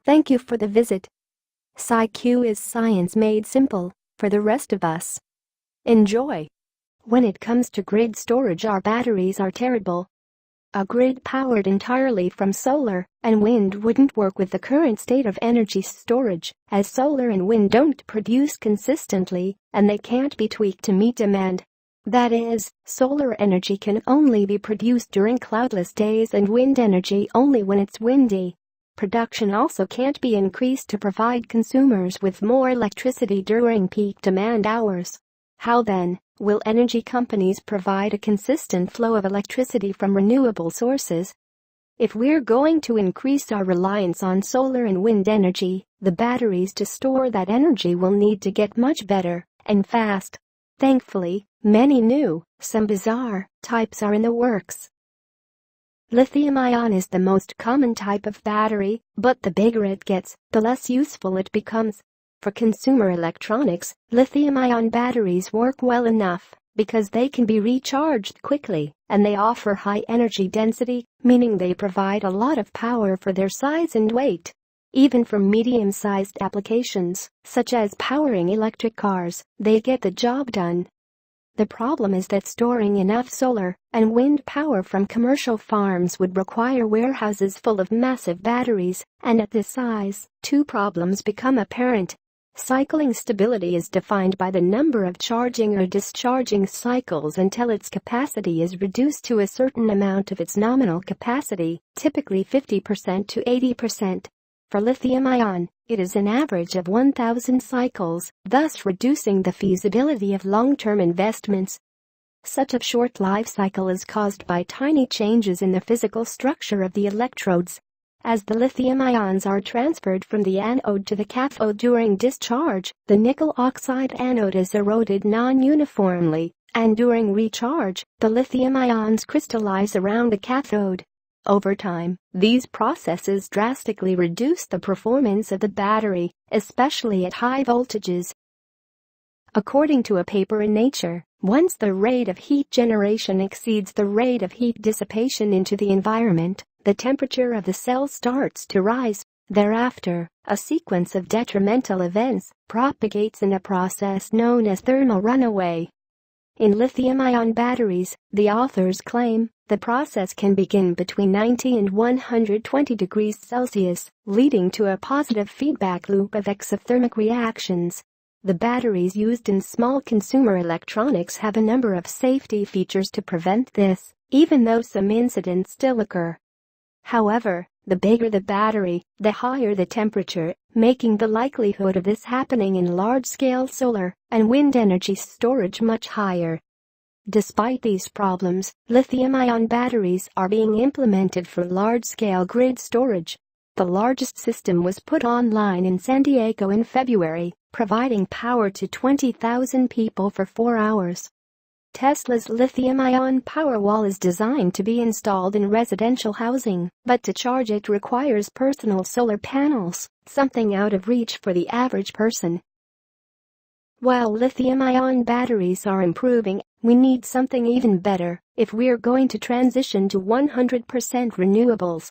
Thank you for the visit. SciQ is science made simple for the rest of us. Enjoy. When it comes to grid storage, our batteries are terrible. A grid powered entirely from solar and wind wouldn't work with the current state of energy storage, as solar and wind don't produce consistently and they can't be tweaked to meet demand. That is, solar energy can only be produced during cloudless days and wind energy only when it's windy. Production also can't be increased to provide consumers with more electricity during peak demand hours. How then will energy companies provide a consistent flow of electricity from renewable sources? If we're going to increase our reliance on solar and wind energy, the batteries to store that energy will need to get much better and fast. Thankfully, many new, some bizarre, types are in the works. Lithium-ion is the most common type of battery, but the bigger it gets, the less useful it becomes. For consumer electronics, lithium-ion batteries work well enough because they can be recharged quickly and they offer high energy density, meaning they provide a lot of power for their size and weight. Even for medium-sized applications, such as powering electric cars, they get the job done. The problem is that storing enough solar and wind power from commercial farms would require warehouses full of massive batteries, and at this size, two problems become apparent. Cycling stability is defined by the number of charging or discharging cycles until its capacity is reduced to a certain amount of its nominal capacity, typically 50% to 80%. For lithium-ion, it is an average of 1,000 cycles, thus reducing the feasibility of long-term investments. Such a short life cycle is caused by tiny changes in the physical structure of the electrodes. As the lithium ions are transferred from the anode to the cathode during discharge, the nickel oxide anode is eroded non-uniformly, and during recharge, the lithium ions crystallize around the cathode. Over time, these processes drastically reduce the performance of the battery, especially at high voltages. According to a paper in Nature, once the rate of heat generation exceeds the rate of heat dissipation into the environment, the temperature of the cell starts to rise. Thereafter, a sequence of detrimental events propagates in a process known as thermal runaway. In lithium-ion batteries, the authors claim, the process can begin between 90 and 120 degrees Celsius, leading to a positive feedback loop of exothermic reactions. The batteries used in small consumer electronics have a number of safety features to prevent this, even though some incidents still occur. However, the bigger the battery, the higher the temperature, making the likelihood of this happening in large-scale solar and wind energy storage much higher. Despite these problems, lithium-ion batteries are being implemented for large-scale grid storage. The largest system was put online in San Diego in February, providing power to 20,000 people for 4 hours. Tesla's lithium-ion Powerwall is designed to be installed in residential housing, but to charge it requires personal solar panels, something out of reach for the average person. While lithium-ion batteries are improving, we need something even better if we're going to transition to 100% renewables.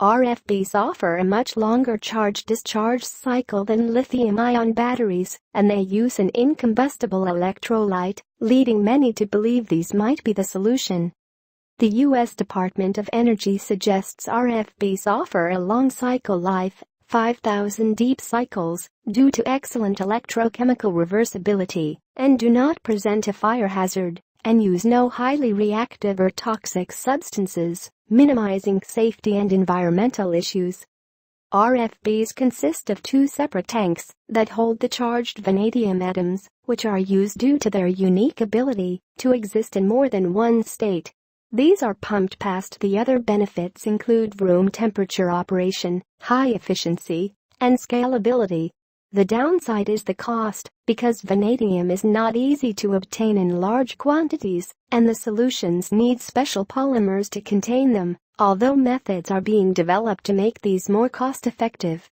RFPs offer a much longer charge-discharge cycle than lithium-ion batteries, and they use an incombustible electrolyte, leading many to believe these might be the solution. The U.S. Department of Energy suggests RFPs offer a long cycle life, 5,000 deep cycles, due to excellent electrochemical reversibility, and do not present a fire hazard, and use no highly reactive or toxic substances, minimizing safety and environmental issues. RFPs consist of two separate tanks that hold the charged vanadium atoms, which are used due to their unique ability to exist in more than one state. These are pumped past. The other benefits include room temperature operation, high efficiency, and scalability. The downside is the cost, because vanadium is not easy to obtain in large quantities, and the solutions need special polymers to contain them, although methods are being developed to make these more cost-effective.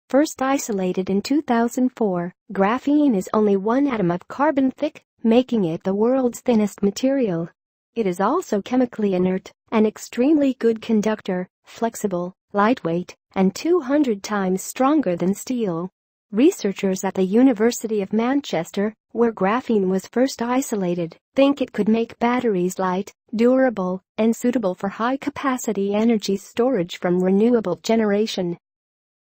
First isolated in 2004, graphene is only one atom of carbon thick, making it the world's thinnest material. It is also chemically inert, an extremely good conductor, flexible, lightweight, and 200 times stronger than steel. Researchers at the University of Manchester, where graphene was first isolated, think it could make batteries light, durable, and suitable for high-capacity energy storage from renewable generation.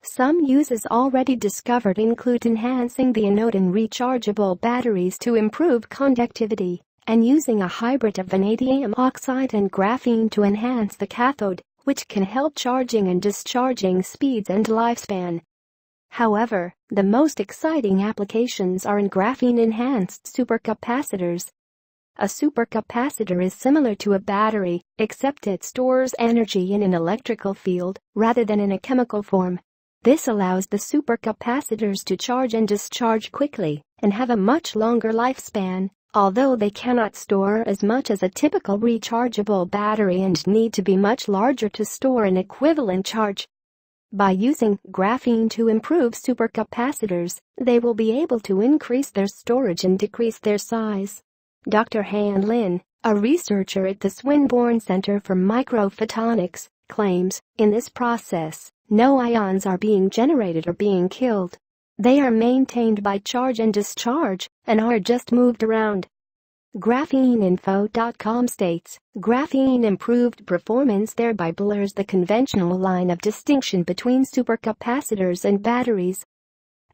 Some uses already discovered include enhancing the anode in rechargeable batteries to improve conductivity, and using a hybrid of vanadium oxide and graphene to enhance the cathode, which can help charging and discharging speeds and lifespan. However, the most exciting applications are in graphene-enhanced supercapacitors. A supercapacitor is similar to a battery, except it stores energy in an electrical field rather than in a chemical form. This allows the supercapacitors to charge and discharge quickly and have a much longer lifespan, although they cannot store as much as a typical rechargeable battery and need to be much larger to store an equivalent charge. By using graphene to improve supercapacitors, they will be able to increase their storage and decrease their size. Dr. Han Lin, a researcher at the Swinburne Center for Microphotonics, claims, in this process, no ions are being generated or being killed. They are maintained by charge and discharge and are just moved around. GrapheneInfo.com states, graphene improved performance thereby blurs the conventional line of distinction between supercapacitors and batteries.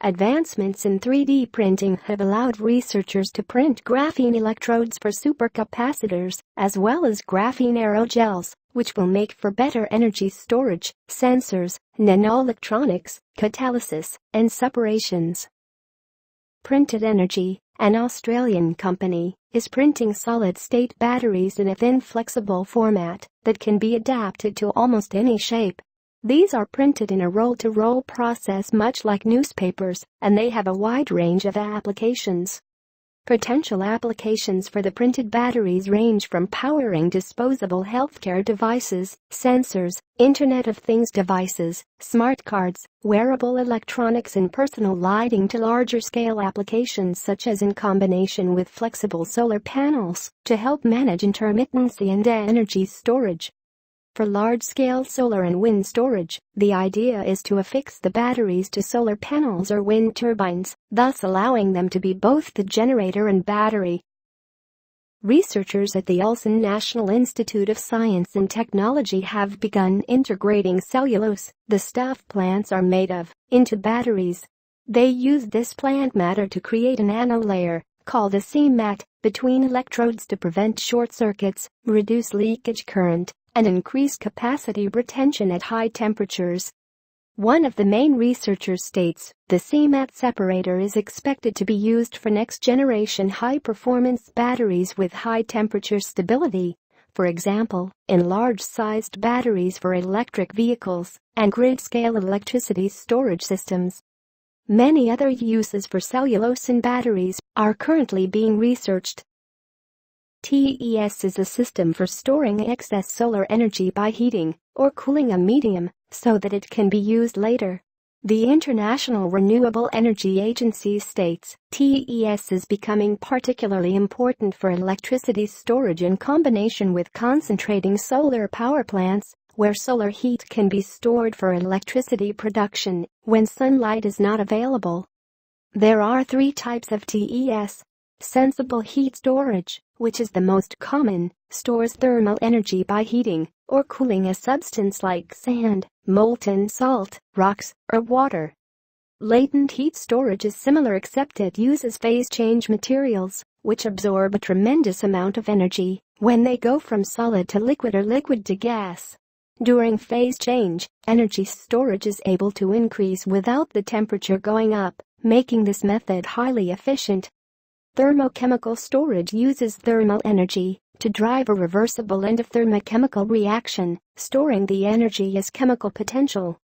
Advancements in 3D printing have allowed researchers to print graphene electrodes for supercapacitors, as well as graphene aerogels, which will make for better energy storage, sensors, nanoelectronics, catalysis, and separations. Printed Energy, an Australian company, is printing solid-state batteries in a thin flexible format that can be adapted to almost any shape. These are printed in a roll-to-roll process much like newspapers, and they have a wide range of applications. Potential applications for the printed batteries range from powering disposable healthcare devices, sensors, Internet of Things devices, smart cards, wearable electronics and personal lighting to larger-scale applications such as in combination with flexible solar panels to help manage intermittency and energy storage. For large-scale solar and wind storage, the idea is to affix the batteries to solar panels or wind turbines, thus allowing them to be both the generator and battery. Researchers at the Ulsan National Institute of Science and Technology have begun integrating cellulose, the stuff plants are made of, into batteries. They use this plant matter to create an anolayer, called a CMAT, between electrodes to prevent short circuits, reduce leakage current, and increase capacity retention at high temperatures. One of the main researchers states, the CMAT separator is expected to be used for next-generation high-performance batteries with high-temperature stability, for example, in large-sized batteries for electric vehicles and grid-scale electricity storage systems. Many other uses for cellulose in batteries are currently being researched. TES is a system for storing excess solar energy by heating or cooling a medium so that it can be used later. The International Renewable Energy Agency states TES is becoming particularly important for electricity storage in combination with concentrating solar power plants, where solar heat can be stored for electricity production when sunlight is not available. There are 3 types of TES. Sensible heat storage, which is the most common, stores thermal energy by heating or cooling a substance like sand, molten salt, rocks, or water. Latent heat storage is similar except it uses phase-change materials, which absorb a tremendous amount of energy when they go from solid to liquid or liquid to gas. During phase change, energy storage is able to increase without the temperature going up, making this method highly efficient. Thermochemical storage uses thermal energy to drive a reversible endothermochemical reaction, storing the energy as chemical potential.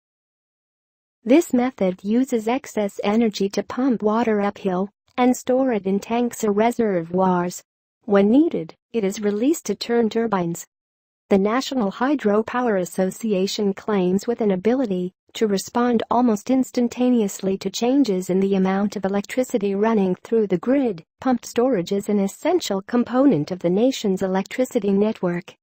This method uses excess energy to pump water uphill and store it in tanks or reservoirs. When needed, it is released to turn turbines. The National Hydropower Association claims with an ability to respond almost instantaneously to changes in the amount of electricity running through the grid. Pumped storage is an essential component of the nation's electricity network.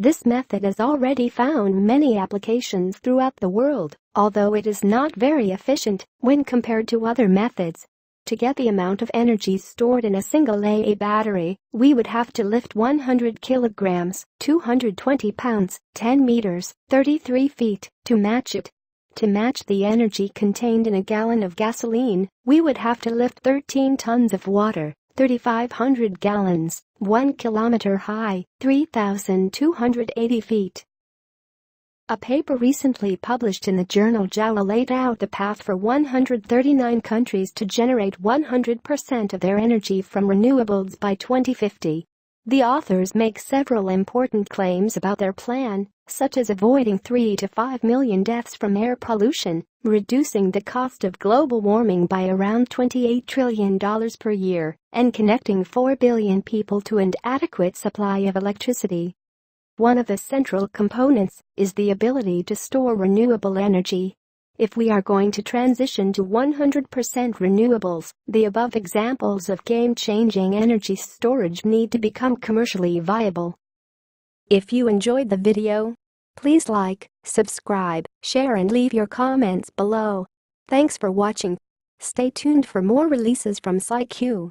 This method has already found many applications throughout the world, although it is not very efficient when compared to other methods. To get the amount of energy stored in a single AA battery, we would have to lift 100 kilograms, 220 pounds, 10 meters, 33 feet, to match it. To match the energy contained in a gallon of gasoline, we would have to lift 13 tons of water, 3,500 gallons, 1 kilometer high, 3,280 feet. A paper recently published in the journal JAWA laid out the path for 139 countries to generate 100% of their energy from renewables by 2050. The authors make several important claims about their plan, such as avoiding 3 to 5 million deaths from air pollution, reducing the cost of global warming by around $28 trillion per year, and connecting 4 billion people to an adequate supply of electricity. One of the central components is the ability to store renewable energy. If we are going to transition to 100% renewables, the above examples of game-changing energy storage need to become commercially viable. If you enjoyed the video, please like, subscribe, share and leave your comments below. Thanks for watching. Stay tuned for more releases from SciQ.